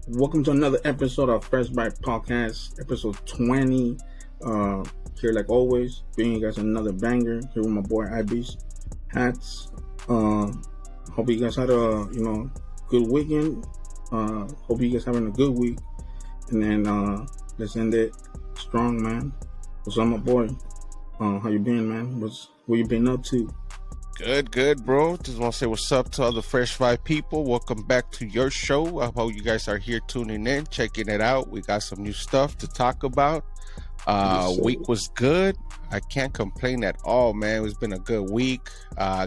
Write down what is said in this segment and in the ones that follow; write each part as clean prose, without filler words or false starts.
Welcome to another episode of Vibes Podcast, episode 20. Here, like always, bringing you guys another banger. Here with my boy IB's Hats. Hope you guys had a good weekend. Hope you guys having a good week. And then let's end it strong, man. What's up, my boy? How you been, man? What you been up to? Good, bro. Just want to say what's up to all the Fresh Vibe people. Welcome back to your show. I hope you guys are here tuning in, checking it out. We got some new stuff to talk about. Week was good. I can't complain at all, man. It's been a good week.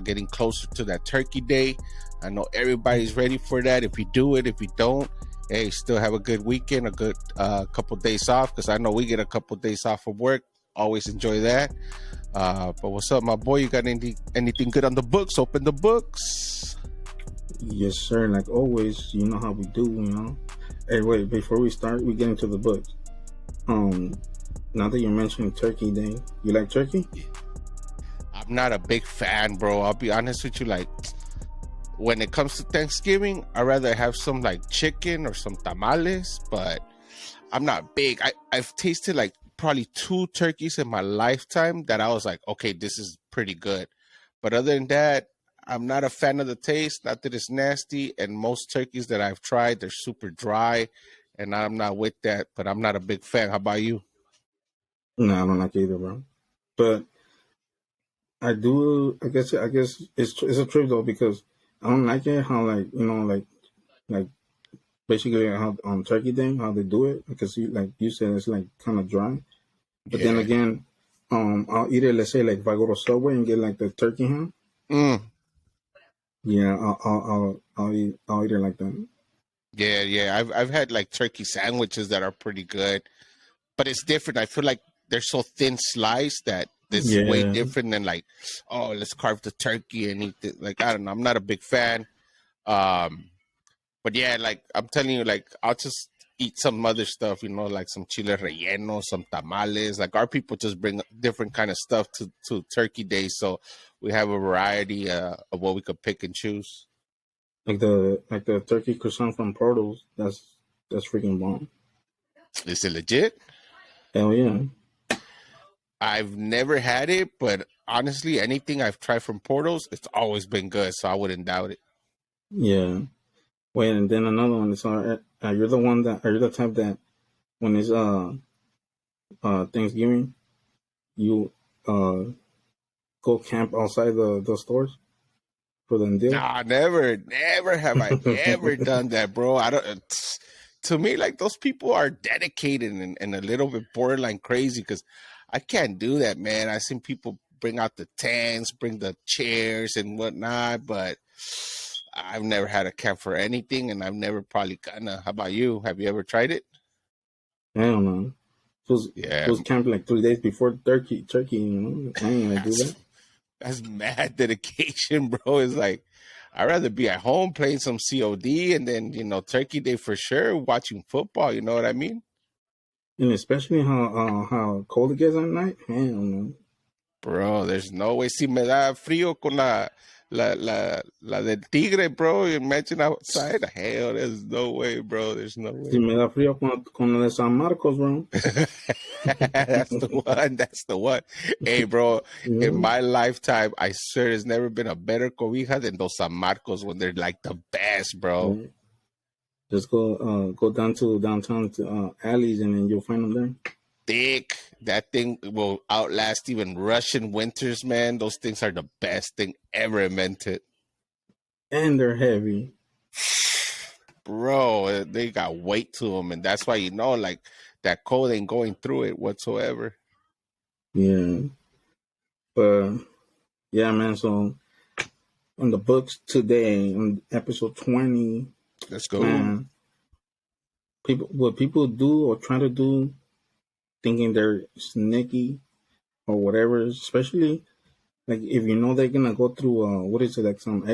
Getting closer to that Turkey Day. I know everybody's ready for that. If you do it, if you don't, hey, still have a good weekend, a good couple days off, because I know we get a couple days off from work. Always enjoy that. But what's up, my boy? You got anything good on the books? Open the books. Yes, sir. Like always, you know how we do, Hey, wait, before we start, we get into the books. Now that you're mentioning Turkey Day, you like turkey? I'm not a big fan, bro. I'll be honest with you. Like, when it comes to Thanksgiving, I'd rather have some like chicken or some tamales, but I'm not big. I've tasted like probably 2 turkeys in my lifetime that I was like, okay, this is pretty good. But other than that, I'm not a fan of the taste. Not that it's nasty. And most turkeys that I've tried, they're super dry. And I'm not with that. But I'm not a big fan. How about you? No, I don't like it either, bro. But I do. I guess it's a trip though, because I don't like it how like basically how on Turkey Day how they do it, because you said it's like kind of dry. But then again, I'll eat it. Let's say like if I go to Subway and get like the turkey ham. Yeah, I'll eat it like that. Yeah. I've had like turkey sandwiches that are pretty good, but it's different. I feel like they're so thin sliced that it's way different than like, oh, let's carve the turkey and eat it. Like, I don't know. I'm not a big fan. But yeah, like I'm telling you, like I'll just eat some other stuff, like some chile relleno, some tamales. Like our people just bring different kind of stuff to Turkey Day, so we have a variety of what we could pick and choose. Like the turkey croissant from Portals, that's freaking bomb. Is it legit? Hell yeah. I've never had it, but honestly, anything I've tried from Portals, it's always been good, so I wouldn't doubt it. Yeah. Wait, and then another one is you're the type that when it's Thanksgiving, you go camp outside the stores for the deal? Nah, never have I ever done that, bro. I don't. To me, like those people are dedicated and a little bit borderline crazy, because I can't do that, man. I've seen people bring out the tents, bring the chairs and whatnot, but I've never had a camp for anything, and I've never probably gonna. How about you? Have you ever tried it? I don't know. It was camp like 3 days before turkey. I ain't gonna do that. That's mad dedication, bro. It's like I'd rather be at home playing some COD and then Turkey Day for sure, watching football. You know what I mean? And especially how cold it gets at night. Hell no. Bro, there's no way. Si me da frío con la del tigre, bro. Imagine outside. Hell, there's no way, bro. There's no way. Si me da frío con la de San Marcos, bro. That's the one. Hey, bro, in my lifetime, I swear there's never been a better cobija than those San Marcos when they're like the best, bro. Right. Just go down to downtown to alleys, and then you'll find them there. Thick. That thing will outlast even Russian winters, man. Those things are the best thing ever invented. And they're heavy. Bro, they got weight to them, and that's why like that cold ain't going through it whatsoever. Yeah. But yeah, man, so on the books today, on episode 20, let's go. Man, what people do or try to do, thinking they're sneaky or whatever, especially like if they're gonna go through what is it, like some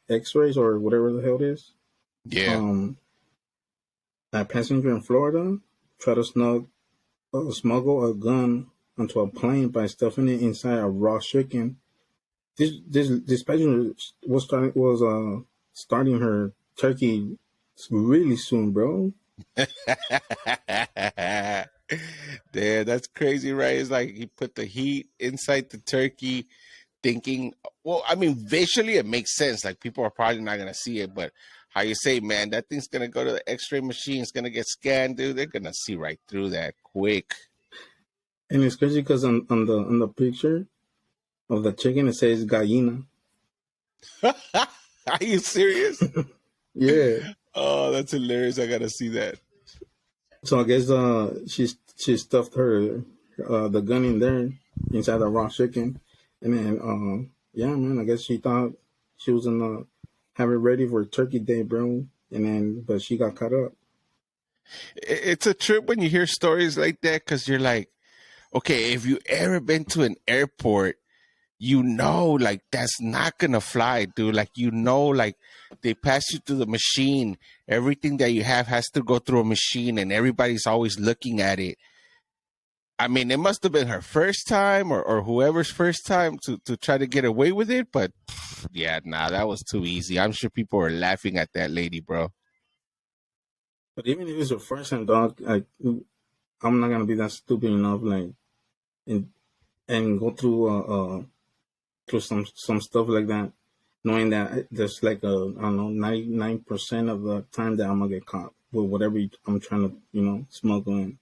X-rays or whatever the hell it is. Yeah. A passenger in Florida tried to smuggle a gun onto a plane by stuffing it inside a raw chicken. This passenger was starting her turkey really soon, bro. Damn, that's crazy, right? It's like he put the heat inside the turkey, thinking, well, I mean, visually it makes sense. Like people are probably not gonna see it, but how you say, man, that thing's gonna go to the X-ray machine, it's gonna get scanned, dude. They're gonna see right through that quick. And it's crazy because on the picture of the chicken it says gallina. Are you serious? Yeah. Oh, that's hilarious. I gotta see that. So I guess she stuffed her the gun in there inside the raw chicken, and then yeah, man, I guess she thought she was gonna have it ready for Turkey Day, bro. And then but she got caught up. It's a trip when you hear stories like that because you're like, okay, if you ever been to an airport, you know, like that's not gonna fly, dude. Like like they pass you through the machine. Everything that you have has to go through a machine, and everybody's always looking at it. I mean, it must have been her first time or whoever's first time to try to get away with it. But yeah, nah, that was too easy. I'm sure people were laughing at that lady, bro. But even if it's her first time, dog, I'm not gonna be that stupid enough, like, and go through some stuff like that, knowing that there's like I don't know 99% of the time that I'm gonna get caught with whatever I'm trying to smuggle in.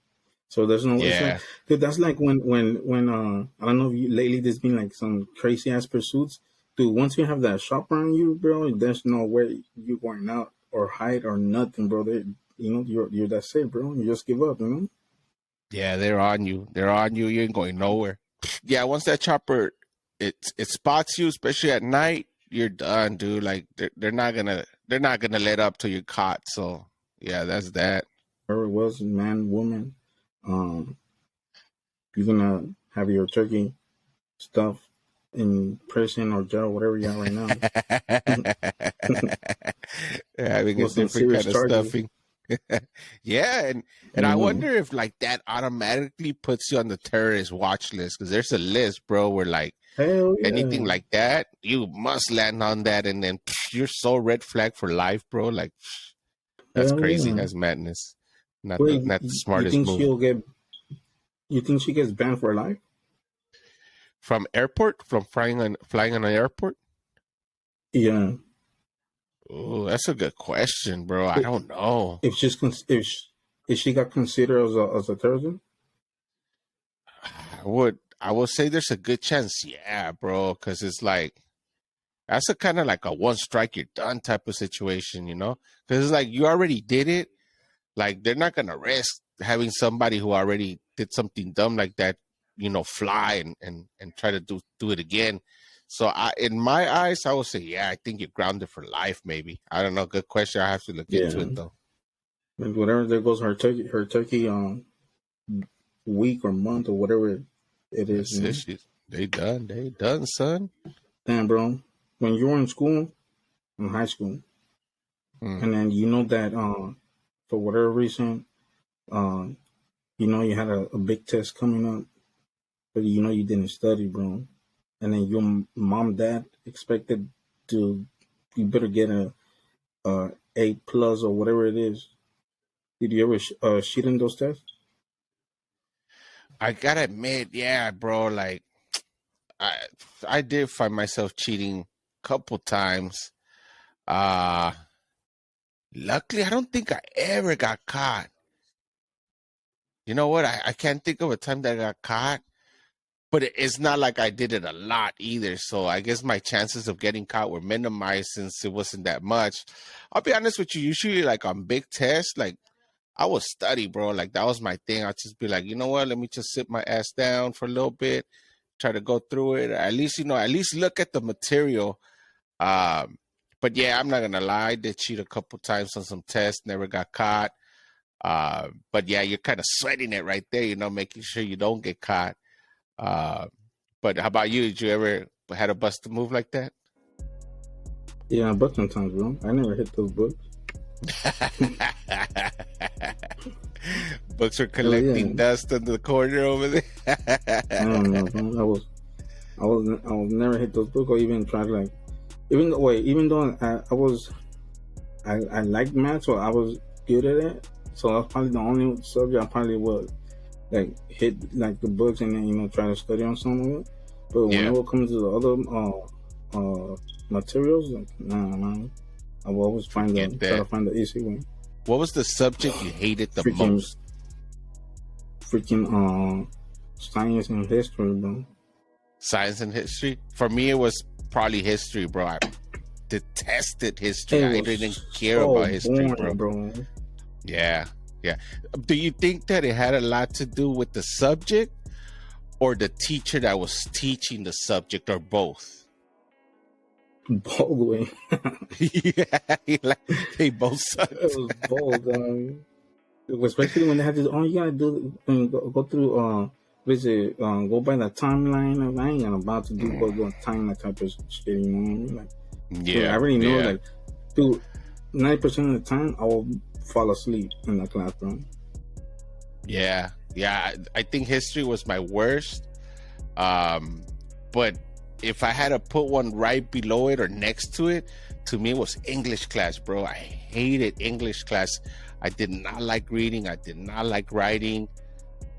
So there's no way. It's like, Yeah. dude, that's like when I don't know if lately there's been like some crazy ass pursuits. Dude, once you have that shopper on you, bro, there's no way you're going out or hide or nothing, bro. You're that's it, bro. You just give up, Yeah, they're on you. They're on you. You ain't going nowhere. Yeah, once that chopper it spots you, especially at night, you're done, dude. Like they're not gonna let up till you're caught. So yeah, that's that. Whoever it was, man, woman, um, you're gonna have your turkey stuff in prison or jail, whatever you have right now. Having a With some different serious kind of charges. stuffing. Yeah, and I wonder if like that automatically puts you on the terrorist watch list because there's a list, bro, where like Hell anything yeah. like that, you must land on that, and then you're so red flag for life, bro. Like that's Hell crazy. yeah. That's madness. Wait, Not the you smartest think move. you think she gets banned for life? From airport, from flying on an airport. Yeah. Oh, that's a good question, bro. I don't know. If if she got considered as a terrorism? I would say there's a good chance, yeah, bro, because it's like that's a kind of like a one strike you're done type of situation, you know? Because it's like you already did it. Like they're not gonna risk having somebody who already did something dumb like that, fly and try to do it again. So in my eyes, I would say, yeah, I think you're grounded for life, maybe. I don't know. Good question. I have to look into Yeah. it though. And whatever there goes her turkey week or month or whatever it is, That's it. They done. They done, son. Damn, bro. When you were in school, in high school, Hmm. and then you know that for whatever reason, uh, you had a big test coming up, but you didn't study, bro. And then your mom, dad expected to, you better get a A+ or whatever it is. Did you ever cheat in those tests? I gotta admit, yeah, bro. Like I I did find myself cheating a couple times. Uh Luckily, I don't think I ever got caught. You know what? I can't think of a time that I got caught, but it's not like I did it a lot either. So I guess my chances of getting caught were minimized since it wasn't that much. I'll be honest with you. Usually, like on big tests, like I would study, bro. Like that was my thing. I'd just be like, you know what? Let me just sit my ass down for a little bit, try to go through it. At least, at least look at the material. Um, but yeah, I'm not gonna lie. I did cheat a couple times on some tests. Never got caught. But yeah, you're kind of sweating it right there, making sure you don't get caught. Uh, but how about you? Did you ever had a bust a move like that? Yeah, but sometimes, bro. I never hit those books. Books are Hell yeah. collecting dust in the corner over there. I don't know, bro. I was never hit those books or even try to like, even though I I liked math, so I was good at it. So that's probably the only subject I probably would like hit like the books and then try to study on some of it. But Yeah, whenever it comes to the other materials, like nah, man, I will always forget try to that. find the easy way. What was the subject you hated the Freaking most? science and history, bro. Science and history. For me, it was probably history, bro. I detested history. It I was didn't care so about history, boring, bro. bro. Yeah, yeah. Do you think that it had a lot to do with the subject or the teacher that was teaching the subject, or both? Both way. Yeah, like, they both It sucked. was both. Especially when they had this. Oh, you gotta do go through. Go by the timeline. I ain't about to do go the timeline type of shit. You know what I mean? Like, dude, I Yeah, already know. yeah, Like, dude, 90% of the time I will fall asleep in the classroom. yeah, yeah. I think history was my worst. But if I had to put one right below it or next to it, to me it was English class, bro. I hated English class. I did not like reading. I did not like writing.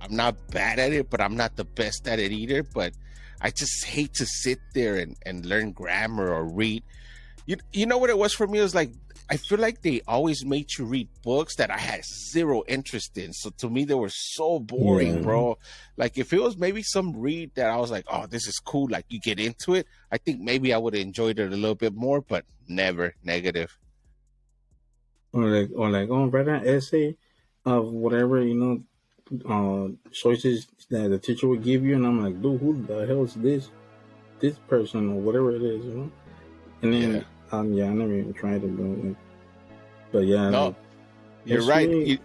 I'm not bad at it, but I'm not the best at it either. But I just hate to sit there and learn grammar or read. You know what it was for me? It was like, I feel like they always made you read books that I had zero interest in. So to me, they were so boring, Yeah. bro. Like if it was maybe some read that I was like, oh, this is cool, like you get into it, I think maybe I would have enjoyed it a little bit more, but never. Negative. Or write an essay of whatever choices that the teacher would give you, and I'm like, dude, who the hell is this person or whatever it is, And then Yeah. yeah, I never even tried it, bro. Like, but yeah, No, like you're right.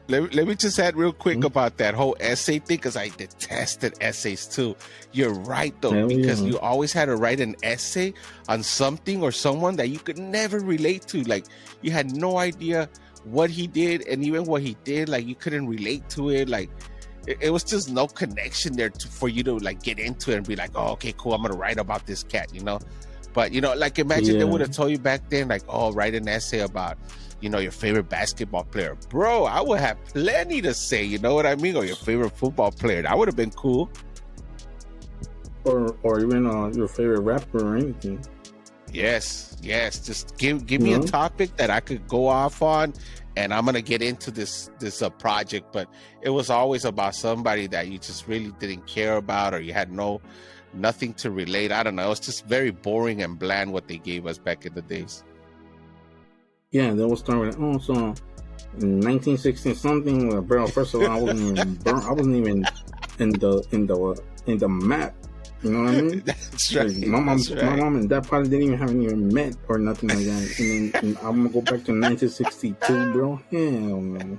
Let me just add real quick about that whole essay thing, because I detested essays too. You're right, though, hell because yeah. you always had to write an essay on something or someone that you could never relate to. Like you had no idea what he did, and even what he did, like you couldn't relate to it. Like it was just no connection there for you to like get into it and be like, oh, okay, cool, I'm gonna write about this cat, But like imagine they would have told you back then, like, oh, write an essay about your favorite basketball player. Bro, I would have plenty to say, you know what I mean? Or your favorite football player. That would have been cool. Or even your favorite rapper or anything. Yes. Just give me a topic that I could go off on, and I'm gonna get into this project. But it was always about somebody that you just really didn't care about, or you had nothing to relate. I don't know. It was just very boring and bland what they gave us back in the days. Yeah, they will start with, so in 1960 something, bro. First of all, I wasn't even in the map. You know what I mean? That's right. Like, my mom and dad probably didn't even met or nothing like that. And I'm gonna go back to 1962, bro. Hell no.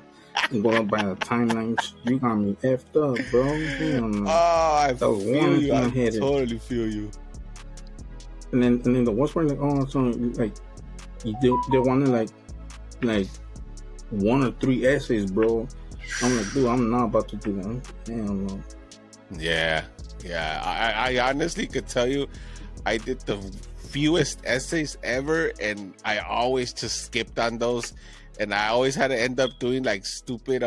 And go up by the timeline. You got me effed up, bro. Hell no. Oh, I feel you. I totally feel you. And then the worst part, like, so like they wanted like 1 or 3 essays, bro. I'm like, dude, I'm not about to do that. Hell no. Yeah. I honestly could tell you, I did the fewest essays ever, and I always just skipped on those, and I always had to end up doing like stupid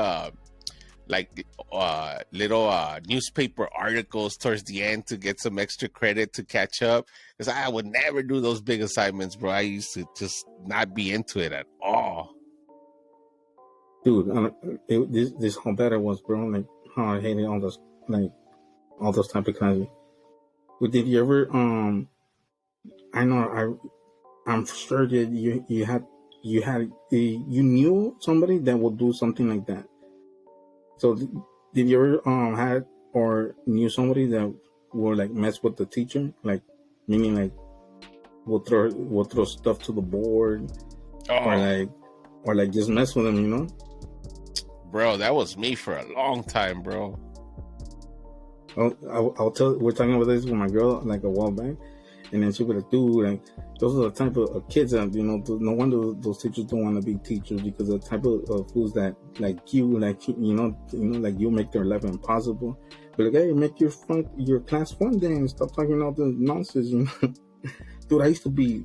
little newspaper articles towards the end to get some extra credit to catch up, because I would never do those big assignments, bro. I used to just not be into it at all. Dude, this how bad it was, bro. Like how I hated all those type of classes. But did you ever I know I'm sure that you knew somebody that would do something like that. So did you ever had or knew somebody that would like mess with the teacher, like meaning like will throw stuff to the board, or like just mess with them, Bro, that was me for a long time, bro. I'll tell. We're talking about this with my girl like a while back, and then she was like, "Dude, like those are the type of kids that no wonder those teachers don't want to be teachers, because the type of fools that like like you make their life impossible. But like, hey, make your class fun then. Stop talking all the nonsense, Dude, I used to be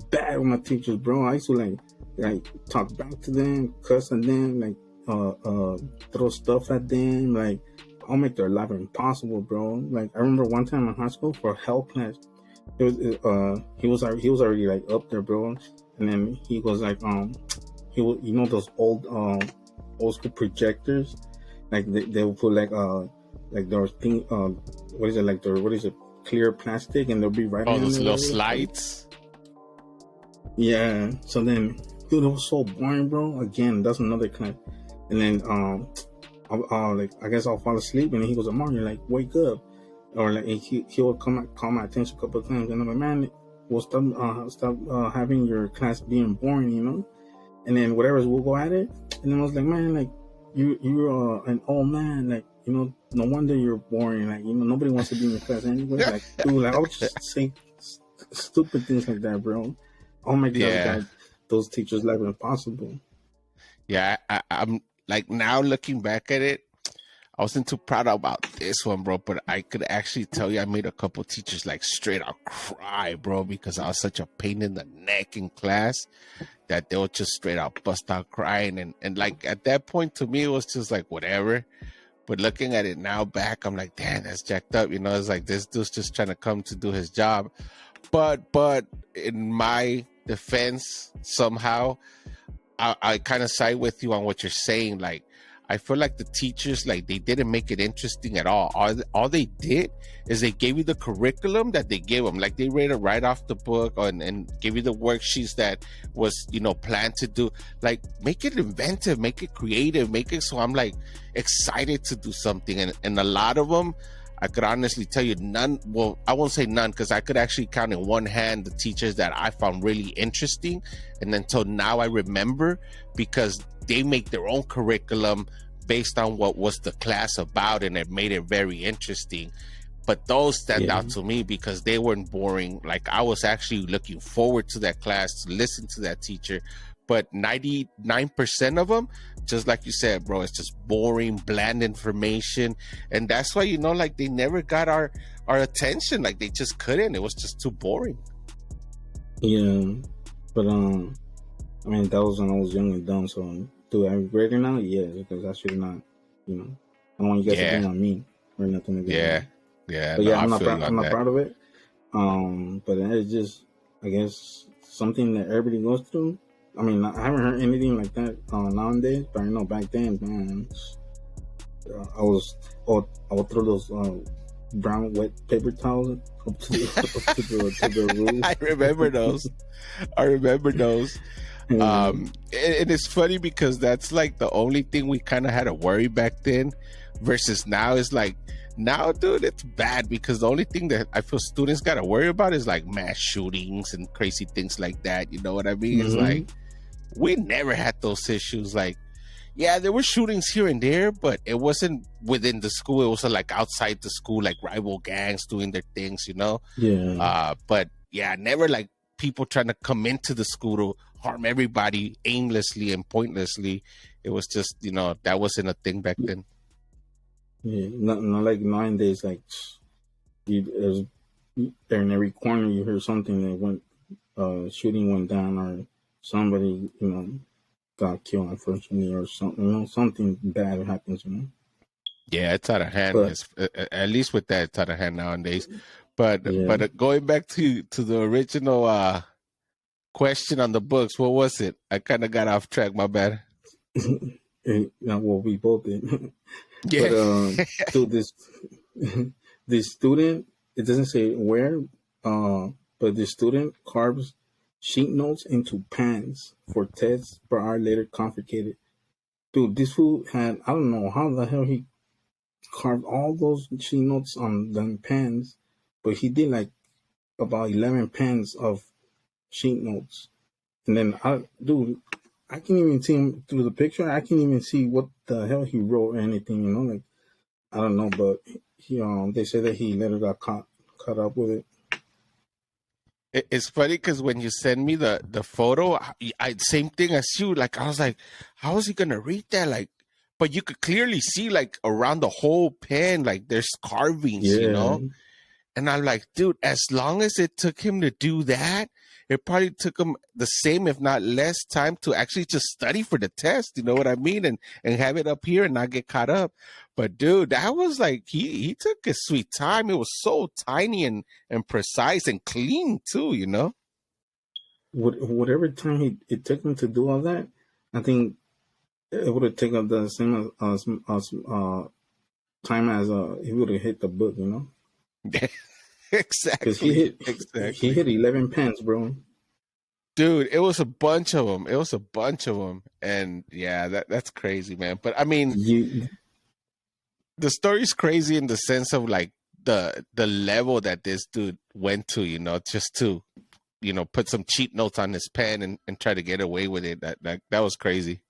bad with my teachers, bro. I used to like like talk back to them, cuss at them, like throw stuff at them, like I'll make their life impossible, bro. Like I remember one time in high school for a health class, it was he was already like up there, bro, and then he was like he was, you know, those old school projectors, like they would put like their thing what is it, like their, what is it, clear plastic, and they'll be writing Oh, on those it, little whatever. slides. Yeah. So then, dude, it was so boring, bro. Again, that's another class. And then, like, I guess I'll fall asleep, and then he goes, "Amari, like, wake up," or like he would call my attention a couple of times, and I'm like, "Man, we'll stop having your class being boring, you know." And then whatever, we'll go at it. And then I was like, "Man, like, you're an old man, like, you know, no wonder you're boring. Like, you know, nobody wants to be in your class anyway." Like, dude, like I would just say stupid things like that, bro. I'll make Yeah. those teachers' life impossible. Yeah, I'm like, now looking back at it, I wasn't too proud about this one, bro. But I could actually tell you, I made a couple teachers like straight out cry, bro, because I was such a pain in the neck in class that they would just straight out bust out crying. And like at that point, to me, it was just like whatever. But looking at it now back, I'm like, damn, that's jacked up. You know, it's like this dude's just trying to come to do his job. But in my defense, somehow, I kind of side with you on what you're saying. Like, I feel like the teachers, like, they didn't make it interesting at all. All they did is they gave you the curriculum that they gave them. Like, they read it right off the book and gave you the worksheets that was, you know, planned to do. Like, make it inventive, make it creative, make it so I'm, like, excited to do something. And a lot of them, I could honestly tell you none. Well, I won't say none, because I could actually count in one hand the teachers that I found really interesting. And until now, I remember, because they make their own curriculum based on what was the class about, and it made it very interesting. But those stand out to me because they weren't boring. Like, I was actually looking forward to that class, to listen to that teacher. But 99% of them, just like you said, bro, it's just boring, bland information. And that's why, you know, like, they never got our attention. Like, they just couldn't. It was just too boring. Yeah, but I mean, that was when I was young and dumb. So do I regret it now? Yes, because I should not. You know, I don't want you guys to think on me or nothing like that. Yeah. Yeah. But No, yeah, I I'm not feel you on that. proud of it. But it's just, I guess, something that everybody goes through. I mean, I haven't heard anything like that nowadays, but I know back then, man, I would throw those brown wet paper towels up to the roof. I remember those. And it's funny because that's like the only thing we kind of had to worry back then, versus now is like, now, dude, it's bad, because the only thing that I feel students got to worry about is like mass shootings and crazy things like that. You know what I mean? It's like, we never had those issues. Like, yeah, there were shootings here and there, but it wasn't within the school. It was like outside the school, like rival gangs doing their things, you know? Yeah. But yeah, never like people trying to come into the school to harm everybody aimlessly and pointlessly. It was just, you know, that wasn't a thing back then. Yeah, not like nowadays. Like, in every corner you hear something that shooting went down, or somebody, you know, got killed unfortunately, or something, you know, something bad happens, you know. Yeah, it's out of hand. But At least with that, it's out of hand nowadays. But yeah, going back to the original question on the books, what was it? I kind of got off track. My bad. well, we both did. Yeah. But so this student, it doesn't say where, but the student carves sheet notes into pans for tests per hour later confiscated. Dude, this fool had, I don't know how the hell he carved all those sheet notes on them pans, but he did like about 11 pans of sheet notes. And then I can't even see him through the picture. I can't even see what the hell he wrote or anything, you know, like, I don't know, but he they say that he later got caught up with it. It's funny because when you send me the photo, I same thing as you. Like, I was like, how is he gonna read that? Like, but you could clearly see like around the whole pen, like there's carvings, you know. And I'm like, dude, as long as it took him to do that, it probably took him the same, if not less time to actually just study for the test. You know what I mean? And have it up here and not get caught up. But dude, that was like, he took his sweet time. It was so tiny and precise and clean too, you know? Whatever time it took him to do all that, I think it would have taken the same time as he would have hit the book, you know? Because Exactly. he hit 11 pens, bro. Dude, it was a bunch of them. It was a bunch of them. And yeah, that's crazy, man. But I mean, You the story's crazy in the sense of like the level that this dude went to, you know, just to, you know, put some cheat notes on his pen and try to get away with it. That was crazy.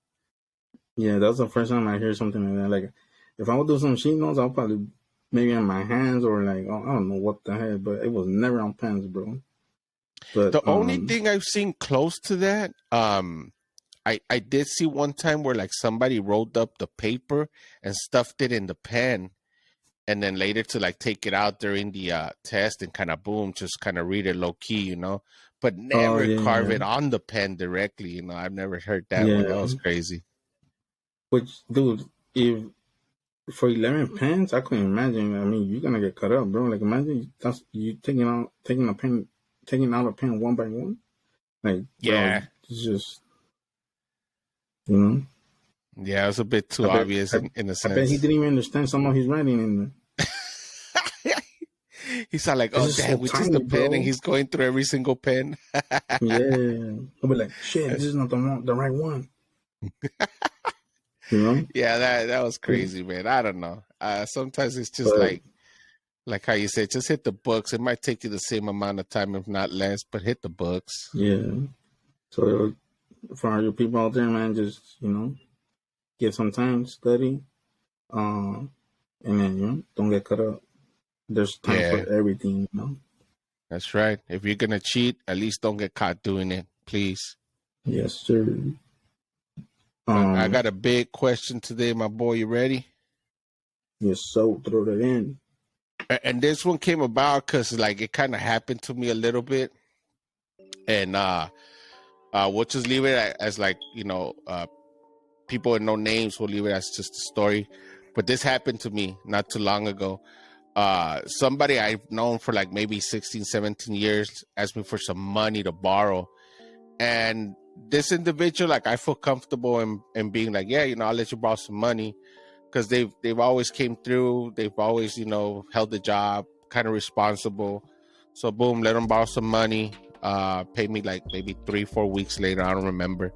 Yeah, that's the first time I hear something like that. Like, if I would do some sheet notes, I'll probably maybe on my hands or like, oh, I don't know what the heck, but it was never on pens, bro. But The only thing I've seen close to that, I did see one time where like somebody rolled up the paper and stuffed it in the pen, and then later to like take it out during the test and kind of boom, just kind of read it low key, you know, but oh never carve yeah, it on the pen directly. You know, I've never heard that one. That yeah. was crazy. Which, dude, if for 11 pens, I couldn't imagine. I mean, you're gonna get cut up, bro. Like, imagine that's you taking out a pen one by one. Like, bro, Yeah, it's just, you know. yeah, it was a bit I too bet, obvious I, in a I bet he sense. didn't even understand some of his writing in there. He's not like, It's oh just so damn, we just a tiny, pen, and bro. he's going through every single pen. Yeah, I'll be like, shit, this is not the right one. You know, Yeah, that was crazy, man. I don't know. Sometimes it's just but like how you said, just hit the books. It might take you the same amount of time, if not less, but hit the books. yeah. So for all your people out there, man, just get some time, study, um, and then don't get caught up. There's time for Yeah, everything, you know. that's right. If you're gonna cheat, at least don't get caught doing it, please. Yes, sir. I Um, got a big question today, my boy. You ready? yes, so throw that in. And this one came about because like it kind of happened to me a little bit, and we'll just leave it as like people with no names. We'll leave it as just a story. But this happened to me not too long ago. Somebody I've known for like maybe 16, 17 years asked me for some money to borrow. And this individual, like I feel comfortable in being like, yeah, I'll let you borrow some money because they've always came through. They've always, held the job, kind of responsible. So boom, let them borrow some money. Pay me like maybe 3-4 weeks later. I don't remember.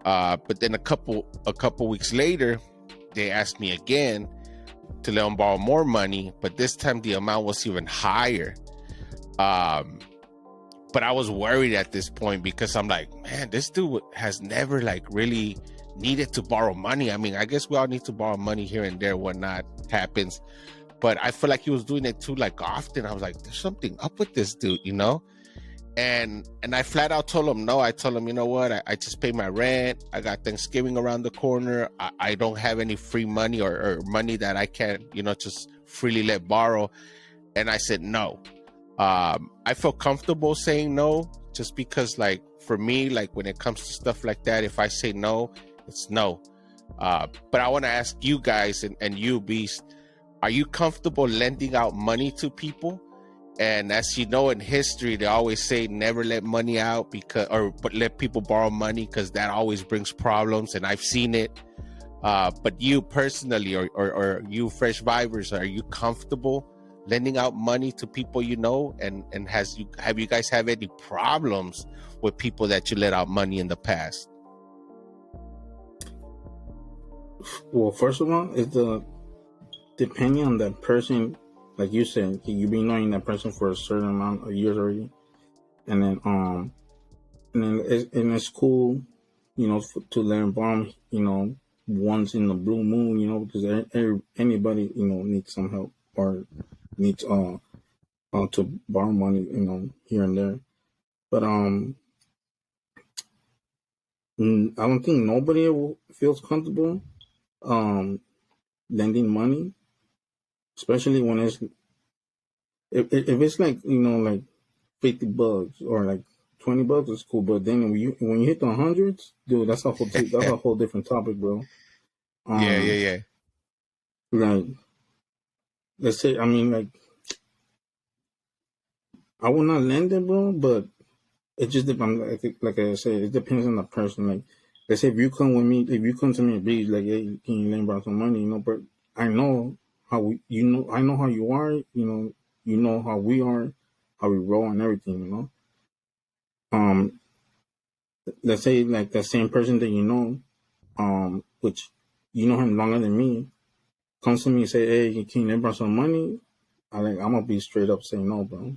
But then a couple weeks later, they asked me again to let them borrow more money, but this time the amount was even higher. But I was worried at this point because I'm like, man, this dude has never like really needed to borrow money. I mean, I guess we all need to borrow money here and there, whatnot happens. But I feel like he was doing it too like often. I was like, there's something up with this dude, And I flat out told him no. I told him, you know what? I just pay my rent. I got Thanksgiving around the corner. I don't have any free money or money that I can, just freely let borrow. And I said no. I feel comfortable saying no just because, like, for me, like when it comes to stuff like that, if I say no, it's no. But I want to ask you guys and you, Beast, are you comfortable lending out money to people? And as you know, in history, they always say never let money out but let people borrow money because that always brings problems. And I've seen it. But you personally, or you fresh vibers, are you comfortable lending out money to people And have you guys have any problems with people that you let out money in the past? Well, first of all, depending on that person, like you said, you be knowing that person for a certain amount of years already, and then it's cool, to learn bomb, once in the blue moon, because anybody, needs some help or needs to borrow money, here and there. But I don't think nobody feels comfortable lending money, especially when it's if it's like like $50 or like $20, it's cool. But then when you hit the hundreds, dude, that's a whole different topic, bro. Yeah, yeah, Um, yeah. like let's say, I mean, like I will not lend it, bro, but it just depends. I think, like I said, it depends on the person. Like, let's say if you come to me and be like, hey, can you lend bro some money? But I know I know how you are. You know how we are, how we roll and everything. Let's say like the same person that which you know him longer than me, comes to me and say, hey, can you lend bro some money? I'm gonna be straight up saying no, bro.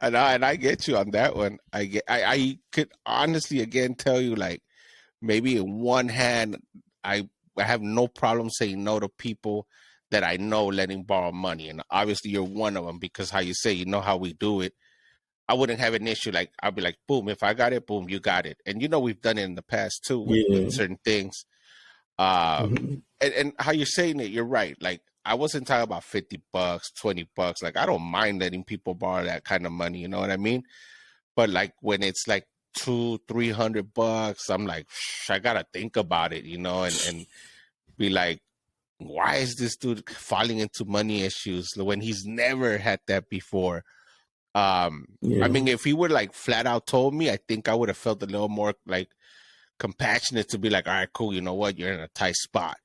And I get you on that one. I could honestly again tell you, like, maybe in one hand, I have no problem saying no to people that I know letting borrow money. And obviously you're one of them, because how you say, you know how we do it. I wouldn't have an issue. Like, I'll be like, boom, if I got it, boom, you got it. And we've done it in the past too with Yeah. certain things. Uh Hmm. and how you're saying it, you're right. Like, I wasn't talking about $50, $20. Like, I don't mind letting people borrow that kind of money, you know what I mean? But like when it's like 200-300 bucks, I'm like, I gotta think about it, and be like, why is this dude falling into money issues when he's never had that before? I Yeah. mean, if he would like flat out told me, I think I would have felt a little more like compassionate to be like, all right, cool, you know what, you're in a tight spot.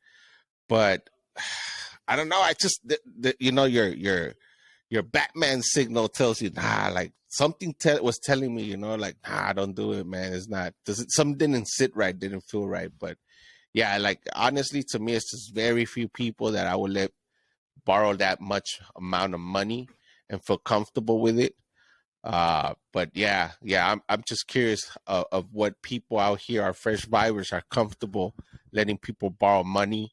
But I don't know. I just, your Batman signal tells you, nah, like something was telling me, like, nah, don't do it, man. It's not, something didn't sit right, didn't feel right. But yeah, like, honestly, to me, it's just very few people that I would let borrow that much amount of money and feel comfortable with it. But yeah, I'm just curious of what people out here, our fresh vibers, are comfortable letting people borrow money.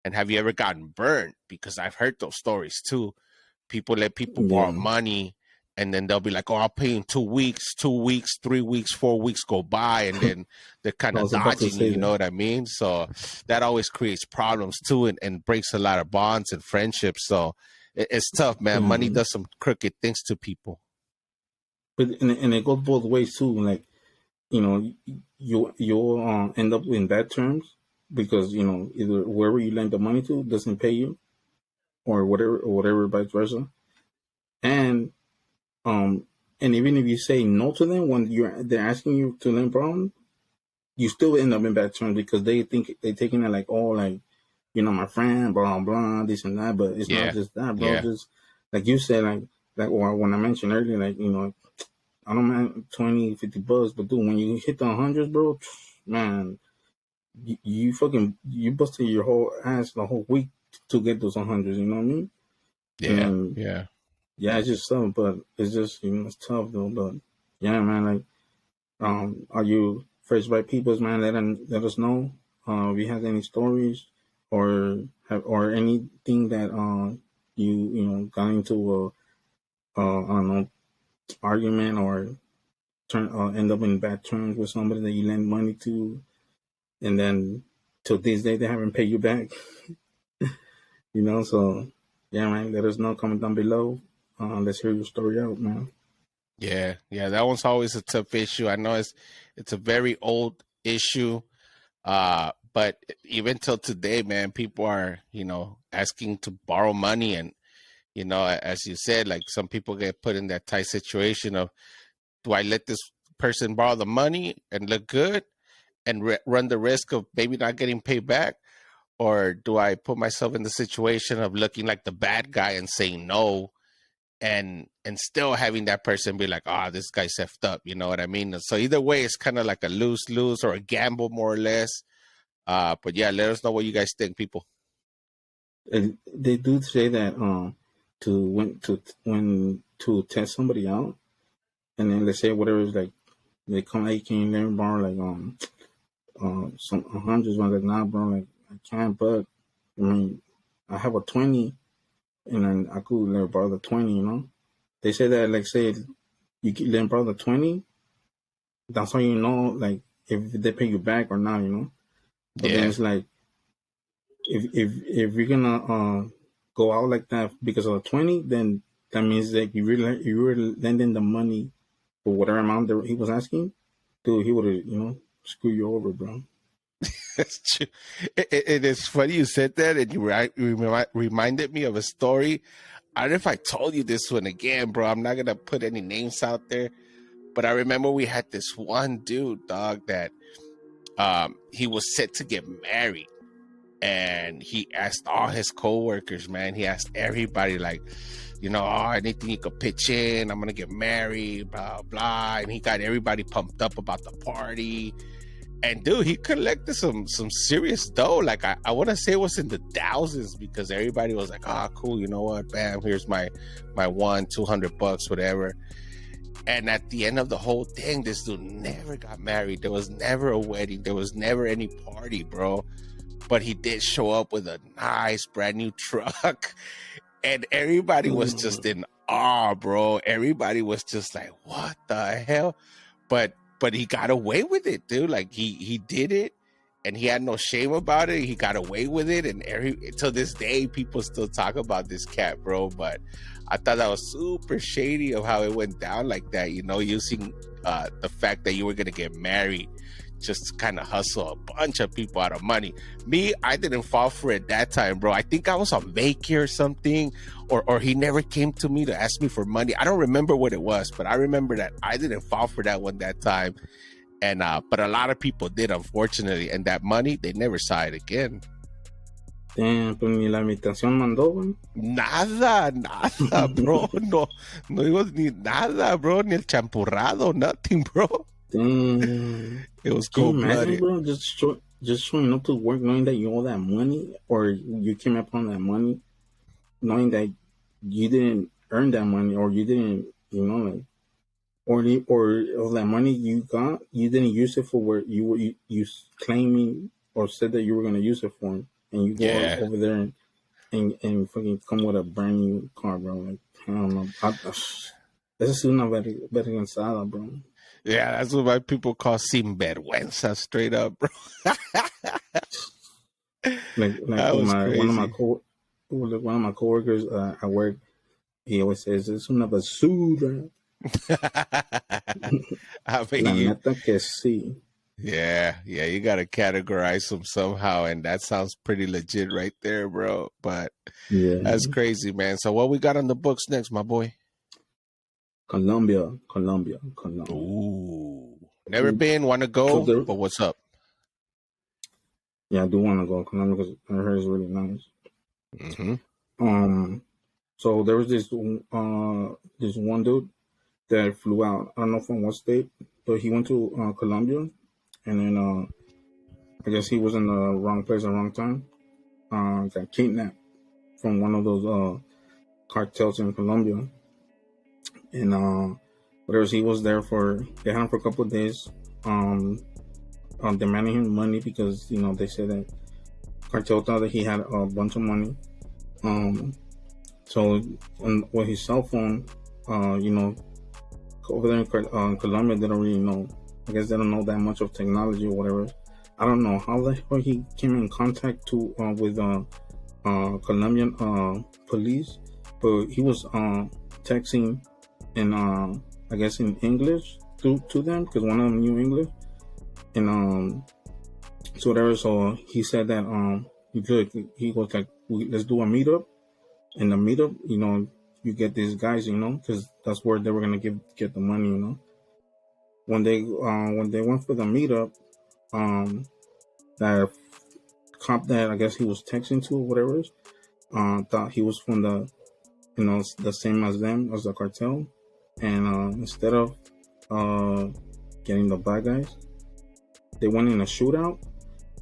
And have you ever gotten burned? Because I've heard those stories too. People let people borrow Yeah. money, and then they'll be like, "Oh, I'll pay in 2 weeks, 2 weeks, 3 weeks, 4 weeks go by," and then they're kind I of was about to dodging you. say You know that. what I mean? So that always creates problems too, and breaks a lot of bonds and friendships. So it's tough, man. Yeah, Money man. does some crooked things to people. But and it goes both ways too. Like you'll end up in bad terms because either whoever you lend the money to doesn't pay you or whatever vice versa. And um and even if you say no to them when they're asking you to lend bro, you still end up in bad terms because they think they're taking it like, oh, like my friend, blah blah, this and that. But it's not Yeah, just that, bro. yeah. Just like you said, like or when I mentioned earlier, like I don't mind 20, $50, but dude, when you hit the hundreds, bro, man, you fucking you busted your whole ass the whole week to get those hundreds. You know what I mean? And Yeah, then yeah, yeah, it's just tough, but it's just it's tough though. But yeah, man, like are you fresh by peoples, man? Let us know if you have any stories or anything that you got into I don't know, argument or end up in bad terms with somebody that you lend money to, and then till this day they haven't paid you back. So yeah, man, let us know. Comment down below. Let's hear your story out, man. yeah. That one's always a tough issue. I know it's a very old issue. But even till today, man, people are, asking to borrow money. And, as you said, like, some people get put in that tight situation of, do I let this person borrow the money and look good and run the risk of maybe not getting paid back? Or do I put myself in the situation of looking like the bad guy and saying no, and still having that person be like, this guy's effed up, you know what I mean? So either way, it's kind of like a lose-lose or a gamble, more or less. But yeah, let us know what you guys think, people. And they do say that to test somebody out, and then let's say whatever is like they come like, can you learn borrow like some hundreds one like, nah, bro, like I can't, but I mean I have a 20, and then I could learn borrow the 20. They say that, like, say you can learn borrow the 20, that's how you know like if they pay you back or not. But then Yeah, it's like if you're gonna go out like that because of the 20, then that means that you were lending the money for whatever amount that he was asking. Dude, he would have, screw you over, bro. That's true. It is funny you said that, and you reminded me of a story. I don't know if I told you this one again, bro. I'm not gonna put any names out there, but I remember we had this one dude, dog, that he was set to get married, and he asked all his coworkers, man. He asked everybody, like, anything you could pitch in. I'm gonna get married, blah blah. And he got everybody pumped up about the party. And dude, he collected some serious dough. Like I want to say it was in the thousands, because everybody was like, "Ah, cool. You know what? Bam, here's my $200, whatever." And at the end of the whole thing, this dude never got married. There was never a wedding. There was never any party, bro. But he did show up with a nice brand new truck, and everybody was just in awe, bro. Everybody was just like, "What the hell?" But he got away with it, dude. Like he did it, and he had no shame about it. He got away with it, and till this day, people still talk about this cat, bro. But I thought that was super shady of how it went down like that. Using the fact that you were gonna get married just to kind of hustle a bunch of people out of money. Me, I didn't fall for it that time, bro. I think I was on vacay or something, or he never came to me to ask me for money. I don't remember what it was, but I remember that I didn't fall for that one that time. And but a lot of people did, unfortunately, and that money, they never saw it again. Damn, pues ni la invitación mandó, güey. Nada, bro. No digo ni nada, bro. Ni el champurrado, nothing, bro. Damn. It was Can cold you imagine, blooded. bro? Just showing up to work knowing that you owe that money, or you came upon that money knowing that you didn't earn that money, or you didn't, like, or of that money you got, you didn't use it for where you claiming or said that you were going to use it for, and you go over there and fucking come with a brand new car, bro. Like, I don't know. This is una vergüenzada, bro. Yeah, that's what my people call sinvergüenza, straight up, bro. like one of my coworkers at work, he always says, "Es una basura." I mean, La neta que sí. Yeah, you gotta categorize them somehow, and that sounds pretty legit right there, bro. But yeah, that's crazy, man. So what we got on the books next, my boy? Colombia. Ooh, never been, want to go, but what's up? Yeah, I do want to go to Colombia because I heard it's really nice. Mm-hmm. So there was this one dude that flew out. I don't know from what state, but he went to Colombia, and then I guess he was in the wrong place at the wrong time. Got kidnapped from one of those cartels in Colombia, and whatever, he was there they had him for a couple of days, demanding him money because they said that cartel thought that he had a bunch of money. So with his cell phone, over there in Colombia, they don't really know. I guess they don't know that much of technology or whatever. I don't know how the hell he came in contact with Colombian police, but he was texting in I guess in English to them because one of them knew English, and so whatever. So he said that he goes like, let's do a meetup. In the meetup, you get these guys, because that's where they were gonna get the money, When they went for the meetup, that cop that I guess he was texting to or whatever, thought he was from the same as them, as the cartel, and instead of getting the bad guys, they went in a shootout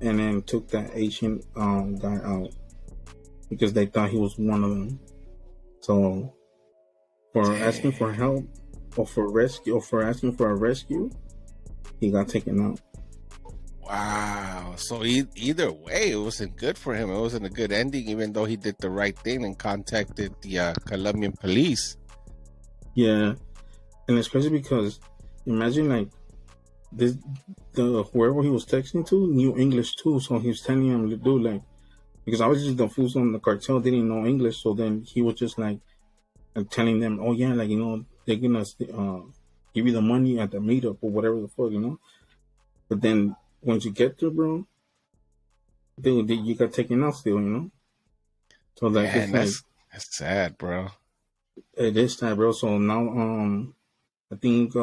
and then took that Asian guy out because they thought he was one of them. So for asking for help or for asking for a rescue, he got taken out. Wow. So either way, it wasn't good for him. It wasn't a good ending, even though he did the right thing and contacted the Colombian police. Yeah, and it's crazy because imagine like whoever he was texting to knew English too, so he was telling him, dude, like, because obviously the fools on the cartel didn't know English, so then he was just like telling them, "Oh yeah, like they're gonna give you the money at the meetup or whatever the fuck." But then once you get there, bro, you got taken out still. So like Man, it's like that's sad, bro. it is time, bro. So now I think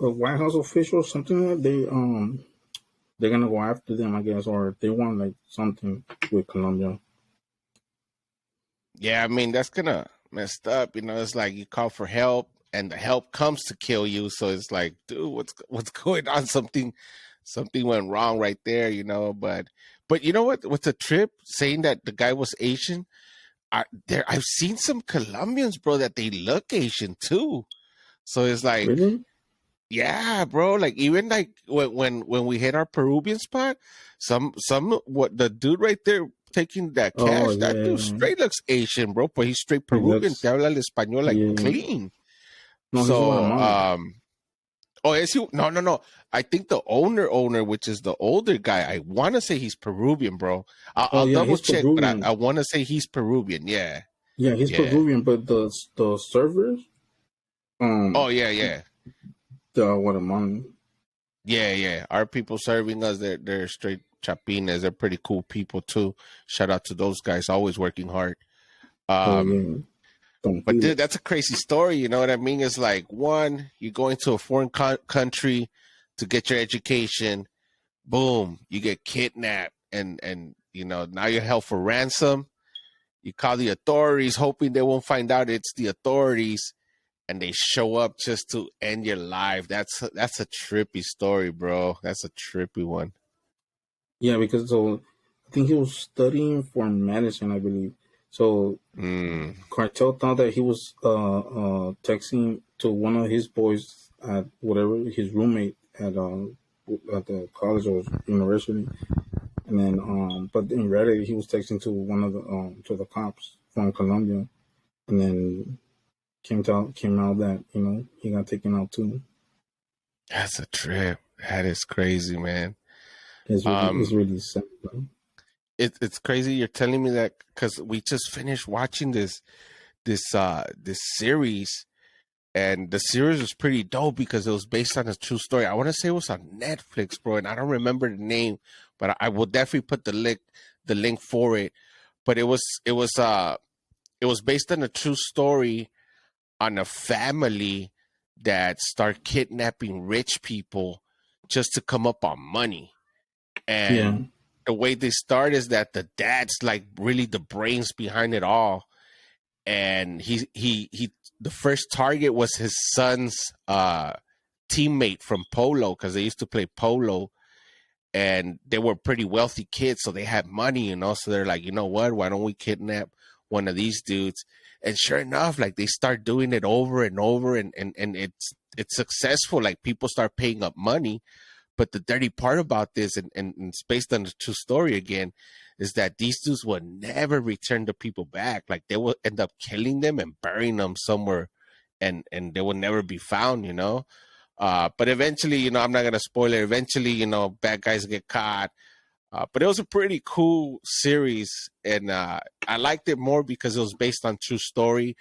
White House officials something like they're gonna go after them, I guess, or they want like something with Colombia. Yeah, I mean that's gonna messed up. It's like you call for help, and the help comes to kill you. So it's like, dude, what's going on? Something went wrong right there. But you know what? What's a trip saying that the guy was Asian? I've seen some Colombians, bro, that they look Asian too. So it's like, Really? yeah, bro. Like even like when we hit our Peruvian spot, what the dude right there taking that Oh cash, that dude yeah, straight looks Asian, bro. But he's straight he Peruvian. Te looks. habla el español like Yeah, clean. no, he's So Guatemalan. oh, is he? No. I think the owner, which is the older guy, I want to say he's Peruvian, bro. I'll Oh yeah, double he's check, but I Peruvian. want to say he's Peruvian. Yeah, Yeah, he's yeah. Peruvian, but the servers, Oh um, yeah. the Guatemalan. Yeah. Our people serving us, they're straight chapines. They're pretty cool people too. Shout out to those guys, always working hard. Oh Um, yeah, don't but feel dude, it. that's a crazy story. You know what I mean? It's like one, you go into a foreign country to get your education. Boom, you get kidnapped, and now you're held for ransom. You call the authorities, hoping they won't find out it's the authorities, and they show up just to end your life. That's a trippy story, bro. That's a trippy one. Yeah, because so I think he was studying for medicine, I believe. So Mm. Cartel thought that he was texting to one of his boys at whatever his roommate at the college or university, and then but in reality he was texting to one of the cops from Colombia, and then came out that he got taken out too. That's a trip. That is crazy, man. It's Um, really sad, bro. it's crazy you're telling me that because we just finished watching this series, and the series was pretty dope because it was based on a true story. I want to say it was on Netflix, bro, and I don't remember the name, but I will definitely put the link for it. But it was based on a true story on a family that start kidnapping rich people just to come up on money. Yeah, And the way they start is that the dad's like really the brains behind it all. And he the first target was his son's teammate from polo, because they used to play polo, and they were pretty wealthy kids, so they had money, so they're like, you know what, why don't we kidnap one of these dudes? And sure enough, like they start doing it over and over, and it's successful. Like people start paying up money. But the dirty part about this, and it's based on the true story again, is that these dudes will never return the people back. Like they will end up killing them and burying them somewhere, and they will never be found. But eventually, I'm not gonna spoil it. Eventually, bad guys get caught. But it was a pretty cool series, and I liked it more because it was based on true story.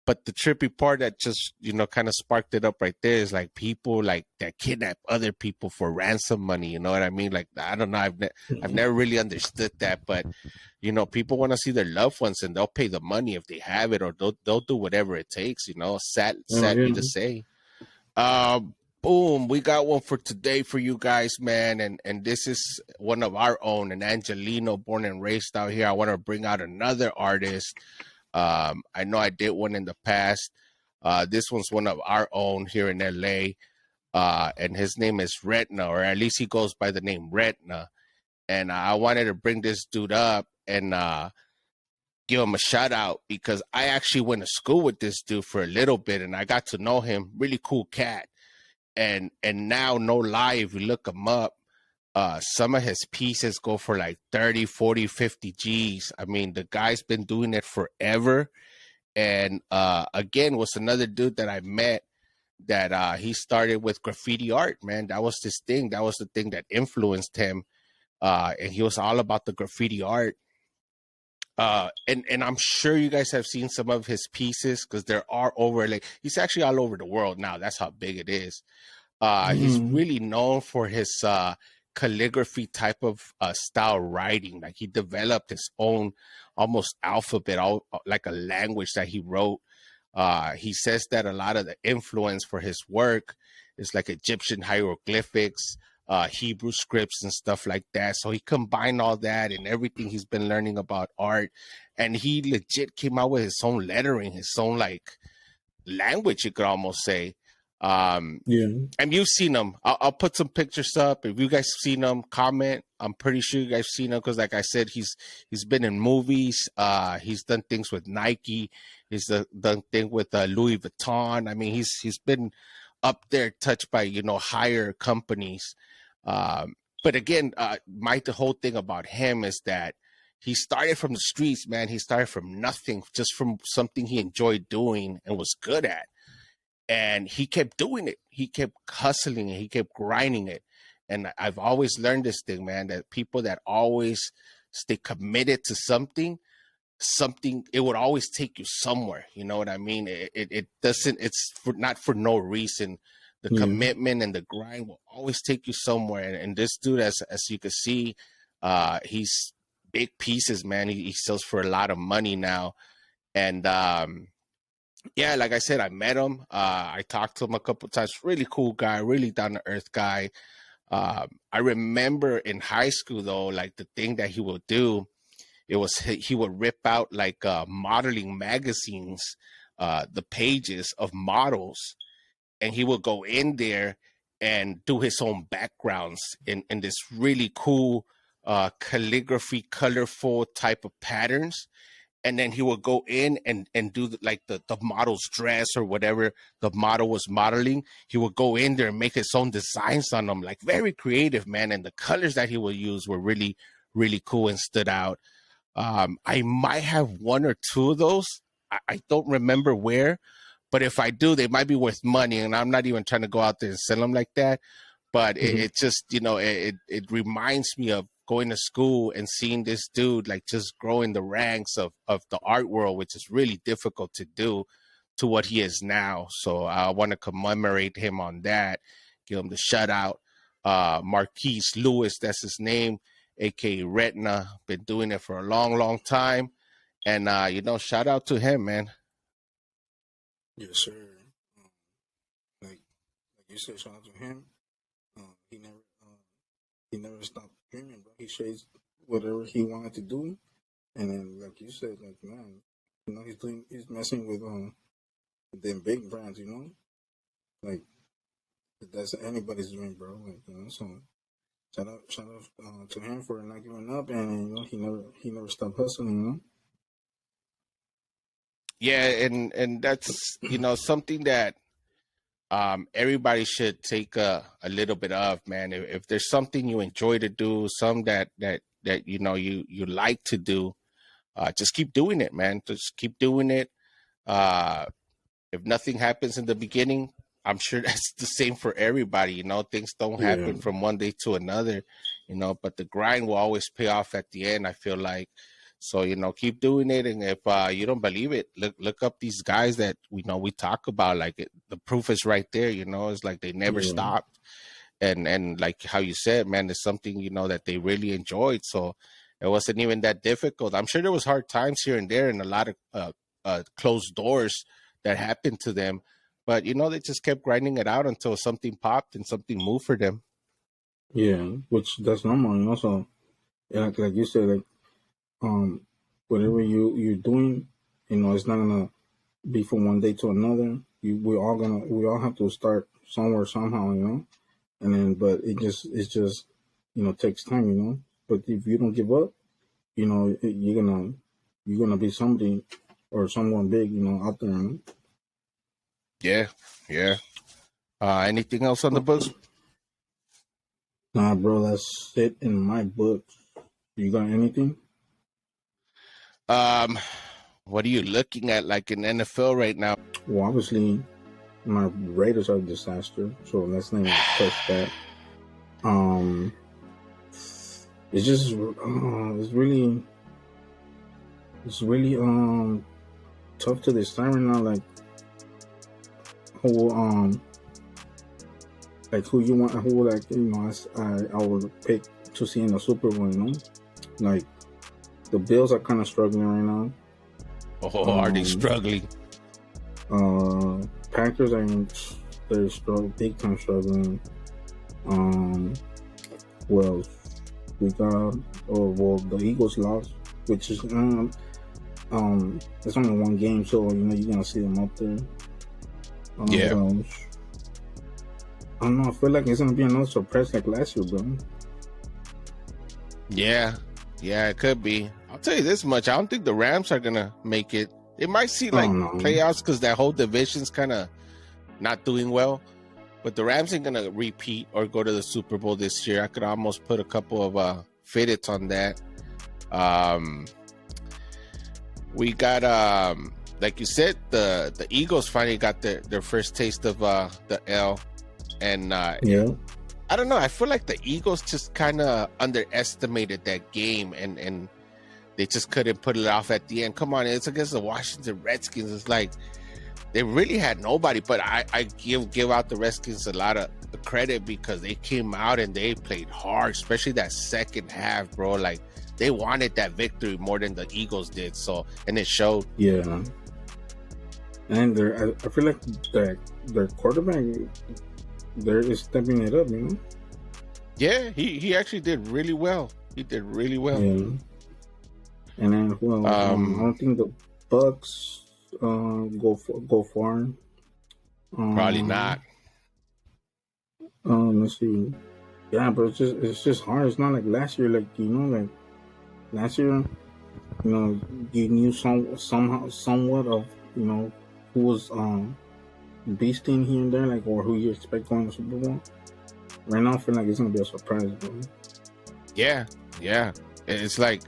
But the trippy part that just kind of sparked it up right there is like people like that kidnap other people for ransom money. You know what I mean? Like I don't know, I've never really understood that, but people want to see their loved ones, and they'll pay the money if they have it, or they'll do whatever it takes. oh Sadly yeah. to say. Boom, we got one for today for you guys, man, and this is one of our own, an Angelino, born and raised out here. I want to bring out another artist. I know I did one in the past. This one's one of our own here in LA. And his name is RETNA, or at least he goes by the name RETNA. And I wanted to bring this dude up and give him a shout out because I actually went to school with this dude for a little bit, and I got to know him. Really cool cat. And now, no lie, if you look him up, some of his pieces go for like 30, 40, 50 G's. I mean, the guy's been doing it forever. And again, was another dude that I met that he started with graffiti art, man. That was his thing. That was the thing that influenced him. and he was all about the graffiti art. And I'm sure you guys have seen some of his pieces because there are over like he's actually all over the world now. That's how big it is. He's really known for his calligraphy type of style writing. Like he developed his own almost alphabet, like a language that he wrote. He says that a lot of the influence for his work is like Egyptian hieroglyphics, Hebrew scripts and stuff like that. So he combined all that and everything he's been learning about art. And he legit came out with his own lettering, his own like language, you could almost say. And you've seen him. I'll put some pictures up. If you guys seen him, comment. I'm pretty sure you guys seen him because, like I said, he's been in movies. He's done things with Nike. He's done thing with Louis Vuitton. I mean, he's been up there, touched by higher companies. But again, the whole thing about him is that he started from the streets, man. He started from nothing, just from something he enjoyed doing and was good at. And he kept doing it. He kept hustling it. He kept grinding it. And I've always learned this thing, man, that people that always stay committed to something, it would always take you somewhere. You know what I mean? It doesn't, it's not for no reason. The commitment and the grind will always take you somewhere. And this dude, as you can see, he's big pieces, man. He sells for a lot of money now. And, yeah, like I said, I met him. I talked to him a couple of times. Really cool guy, really down to earth guy. I remember in high school though, like the thing that he would do, it was he would rip out like modeling magazines, the pages of models, and he would go in there and do his own backgrounds in this really cool calligraphy, colorful type of patterns. And then he would go in and do the model's dress or whatever the model was modeling. He would go in there and make his own designs on them, like very creative, man. And the colors that he would use were really, really cool and stood out. I might have one or two of those. I don't remember where, but if I do, they might be worth money. And I'm not even trying to go out there and sell them like that. But it just, it reminds me of going to school and seeing this dude like just growing the ranks of the art world, which is really difficult to do, to what he is now. So I want to commemorate him on that, give him the shout out. Marquise Lewis, that's his name, aka RETNA, been doing it for a long, long time. And shout out to him, man. Yes, sir. Like you said, shout out to him. He never stopped dreaming, bro. He chased whatever he wanted to do, and then, like you said, like man, he's messing with them big brands, like that's anybody's dream, bro. Like so shout out to him for not giving up, and he never stopped hustling, Yeah, and that's something that everybody should take a little bit of, man. If there's something you enjoy to do, some that you like to do, just keep doing it, man. Just keep doing it. If nothing happens in the beginning, I'm sure that's the same for everybody. Things don't happen from one day to another, but the grind will always pay off at the end, I feel like. So, keep doing it. And if you don't believe it, look up these guys that we talk about. Like the proof is right there, it's like they never stopped. And like how you said, man, it's something, that they really enjoyed. So it wasn't even that difficult. I'm sure there was hard times here and there and a lot of closed doors that happened to them. But, they just kept grinding it out until something popped and something moved for them. Yeah, which that's normal, So, like you said, like whatever you're doing, it's not gonna be from one day to another. We all have to start somewhere somehow, and then but it's just takes time, but if you don't give up, you're gonna be somebody or someone big, out there. Yeah. Anything else on the books? Nah, bro, that's it in my book. You got anything? What are you looking at, like in NFL right now? Well, obviously, my Raiders are a disaster, so let's not even touch that. it's just it's really tough to decide right now. Who who you want, who I would pick to see in the Super Bowl. Like the Bills are kind of struggling right now. Oh, are they struggling? Packers they're big time struggling. Well, we got the Eagles lost, which is it's only one game, so you're gonna see them up there. Yeah. I don't know. I feel like it's gonna be another surprise like last year, bro. Yeah, it could be. I'll tell you this much: I don't think the Rams are gonna make it. It might see playoffs because that whole division's kind of not doing well. But the Rams ain't gonna repeat or go to the Super Bowl this year. I could almost put a couple of fiddits on that. We got like you said, the Eagles finally got their first taste of the L, and yeah. I don't know. I feel like the Eagles just kind of underestimated that game, and they just couldn't put it off at the end. Come on, it's against the Washington Redskins. It's like they really had nobody. But I give out the Redskins a lot of credit because they came out and they played hard, especially that second half, bro. Like they wanted that victory more than the Eagles did. So, and it showed. Yeah. And I feel like their quarterback, is stepping it up, Yeah, he actually did really well. He did really well. Yeah. And then, I don't think the Bucks go far. Probably not. Let's see. Yeah, but it's just hard. It's not like last year. Like last year, you knew somewhat of who was beasting here and there, or who you expect going to Super Bowl. Right now, I feel like it's gonna be a surprise, bro. Yeah. It's like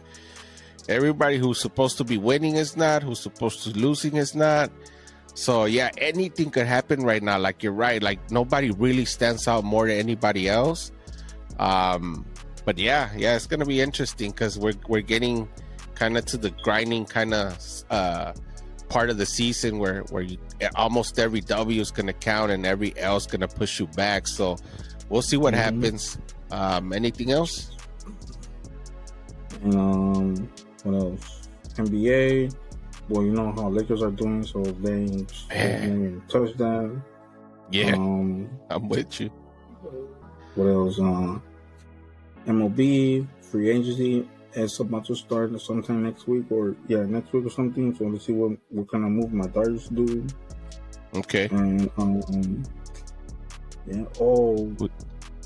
everybody who's supposed to be winning is not, who's supposed to losing is not. So yeah, anything could happen right now. Like you're right. Like nobody really stands out more than anybody else. But yeah, it's gonna be interesting because we're getting kind of to the grinding kind of part of the season where almost every W is gonna count and every L is gonna push you back. So we'll see what happens. Anything else? And what else? NBA. Well, you know how Lakers are doing, so they ain't touchdown. Yeah, I'm with you. What else? MLB free agency is about to start sometime next week or something. So let's see what kind of move my Dodgers do. Okay. And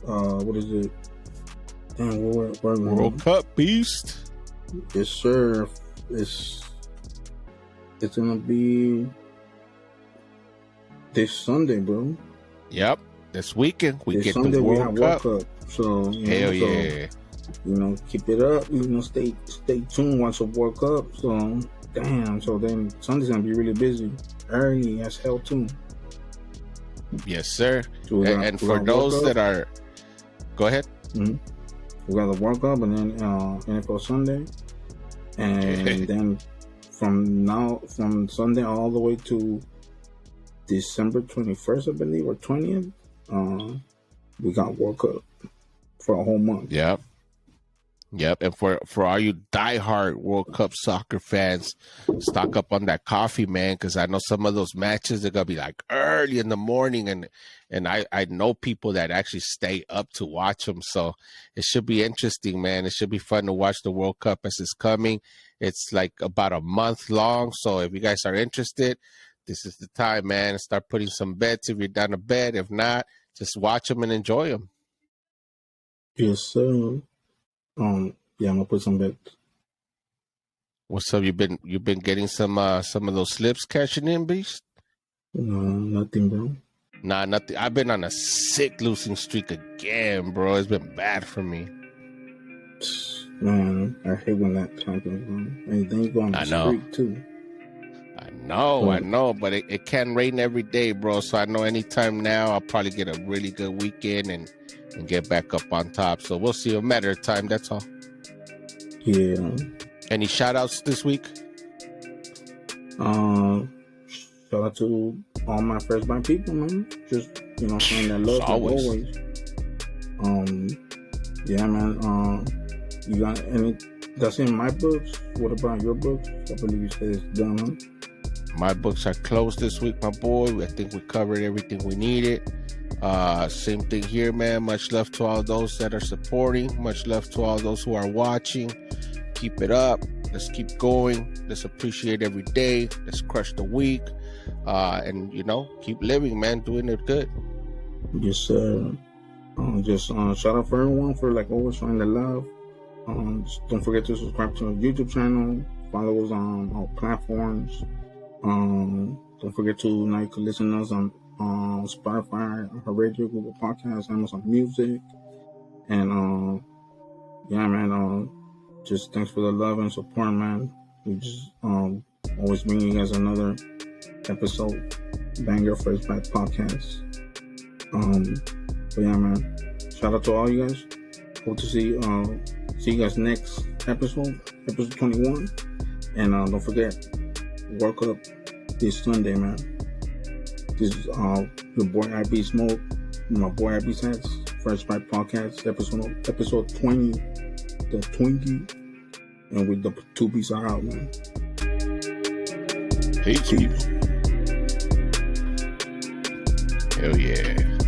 what is it? Damn, World Cup beast. Yes, sir. It's gonna be this Sunday, bro. Yep, this weekend we get Sunday, the World Cup. So hell yeah. Keep it up. Stay tuned. Watch the World Cup. So damn. So then Sunday's gonna be really busy, early as hell too. Yes, sir. So and for those that are, go ahead. Mm-hmm. We got the World Cup and then NFL Sunday, and then from Sunday all the way to December 21st, I believe, or 20th, we got World Cup for a whole month. Yep. And for all you diehard World Cup soccer fans, stock up on that coffee, man, because I know some of those matches are gonna be like early in the morning, and I know people that actually stay up to watch them. So it should be interesting, man. It should be fun to watch the World Cup as it's coming. It's like about a month long. So if you guys are interested, this is the time, man. Start putting some bets if you're down to bet. If not, just watch them and enjoy them. Yes, sir. I'm gonna put some bets. What's up? You've been getting some of those slips cashing in, beast? No, nothing, bro. Nah, nothing. I've been on a sick losing streak again, bro. It's been bad for me. Man, I hate when that happens, bro. And then you go on the streak too. I know, but it can rain every day, bro. So I know anytime now I'll probably get a really good weekend and get back up on top. So we'll see. A matter of time, that's all. Yeah. Any shout outs this week? Shout out to all my Fresh Bite people, man. Just, showing that love like always. Yeah, man. You got any? That's in my books. What about your books? I believe you said it's done, huh? My books are closed this week, my boy. I think we covered everything we needed. Same thing here, man. Much love to all those that are supporting. Much love to all those who are watching. Keep it up. Let's keep going. Let's appreciate every day. Let's crush the week. And, keep living, man. Doing it good. Yes, sir. Just shout out for everyone for, like, always showing the love. Just don't forget to subscribe to our YouTube channel. Follow us on all platforms. Don't forget to, now you can listen to us on Spotify, Radio, Google Podcasts, Amazon Music. And, yeah, man, just thanks for the love and support, man. We just always bring you guys another episode, Banger First Bite Podcast. But yeah, man, shout out to all you guys. Hope to see you guys next episode 21. And don't forget, work up this Sunday, man. This is your boy IB Smoke, my boy IB Sets, First Bite Podcast, episode 20, the Twinkie, and with the 2 beats are out, man. Peace. Hell yeah.